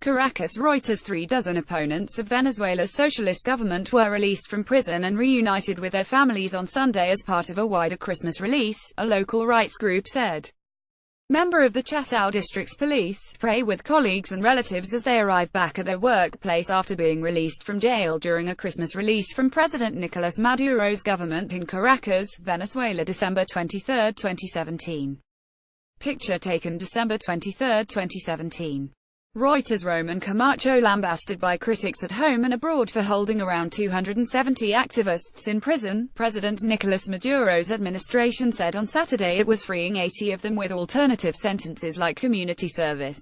Caracas, Reuters. 36 opponents of Venezuela's socialist government were released from prison and reunited with their families on Sunday as part of a wider Christmas release, a local rights group said. Member of the Chacao district's police pray with colleagues and relatives as they arrive back at their workplace after being released from jail during a Christmas release from President Nicolas Maduro's government in Caracas, Venezuela, December 23, 2017. Picture taken December 23, 2017. Reuters. Roman Camacho lambasted by critics at home and abroad for holding around 270 activists in prison. President Nicolas Maduro's administration said on Saturday it was freeing 80 of them with alternative sentences like community service.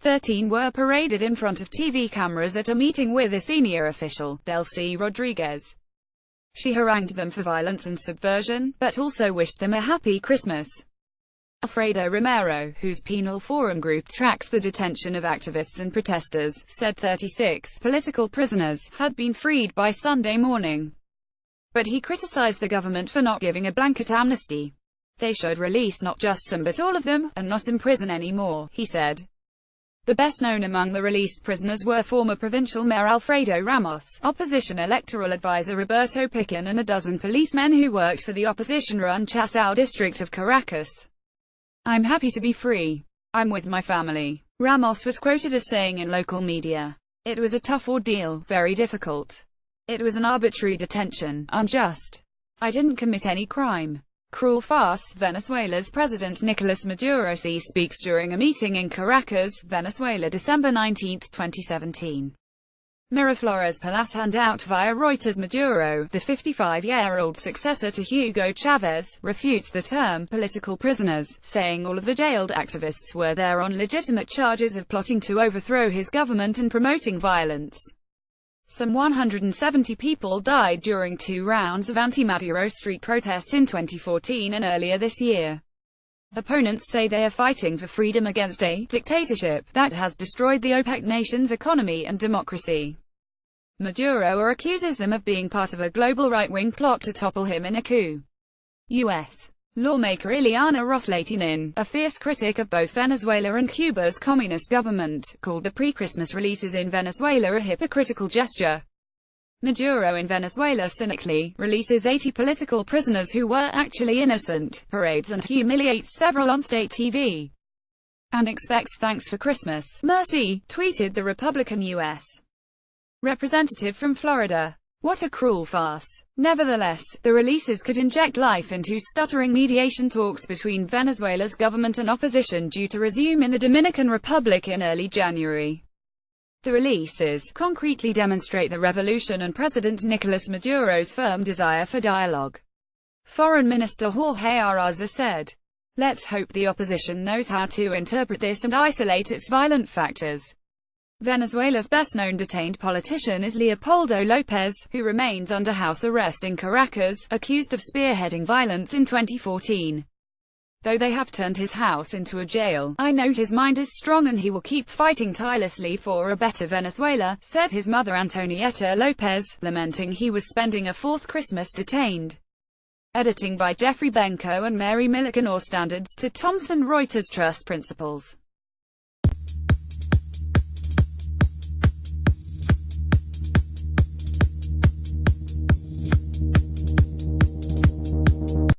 13 were paraded in front of TV cameras at a meeting with a senior official, Delcy Rodriguez. She harangued them for violence and subversion, but also wished them a happy Christmas. Alfredo Romero, whose Penal Forum group tracks the detention of activists and protesters, said 36 political prisoners had been freed by Sunday morning. But he criticized the government for not giving a blanket amnesty. They should release not just some but all of them, and not imprison anymore, he said. The best known among the released prisoners were former provincial mayor Alfredo Ramos, opposition electoral advisor Roberto Picon, and a dozen policemen who worked for the opposition-run Chacao district of Caracas. "I'm happy to be free. I'm with my family," Ramos was quoted as saying in local media. "It was a tough ordeal, very difficult. It was an arbitrary detention, unjust. I didn't commit any crime. Cruel farce." Venezuela's President Nicolas Maduro speaks during a meeting in Caracas, Venezuela, December 19, 2017. Miraflores Palace handout via Reuters. Maduro, the 55-year-old successor to Hugo Chavez, refutes the term political prisoners, saying all of the jailed activists were there on legitimate charges of plotting to overthrow his government and promoting violence. Some 170 people died during 2 rounds of anti-Maduro street protests in 2014 and earlier this year. Opponents say they are fighting for freedom against a dictatorship that has destroyed the OPEC nation's economy and democracy. Maduro accuses them of being part of a global right-wing plot to topple him in a coup. U.S. lawmaker Ileana Ros-Lehtinen, a fierce critic of both Venezuela and Cuba's communist government, called the pre-Christmas releases in Venezuela a hypocritical gesture. Maduro in Venezuela cynically releases 80 political prisoners who were actually innocent, parades and humiliates several on state TV, and expects thanks for Christmas, mercy, tweeted the Republican U.S. representative from Florida. What a cruel farce. Nevertheless, the releases could inject life into stuttering mediation talks between Venezuela's government and opposition due to resume in the Dominican Republic in early January. The releases concretely demonstrate the revolution and President Nicolas Maduro's firm desire for dialogue. Foreign Minister Jorge Arraza said, "Let's hope the opposition knows how to interpret this and isolate its violent factors." Venezuela's best-known detained politician is Leopoldo López, who remains under house arrest in Caracas, accused of spearheading violence in 2014. "Though they have turned his house into a jail, I know his mind is strong and he will keep fighting tirelessly for a better Venezuela," said his mother Antonieta López, lamenting he was spending a 4th Christmas detained. Editing by Jeffrey Benko and Mary Milligan. Standards to Thomson Reuters Trust Principles.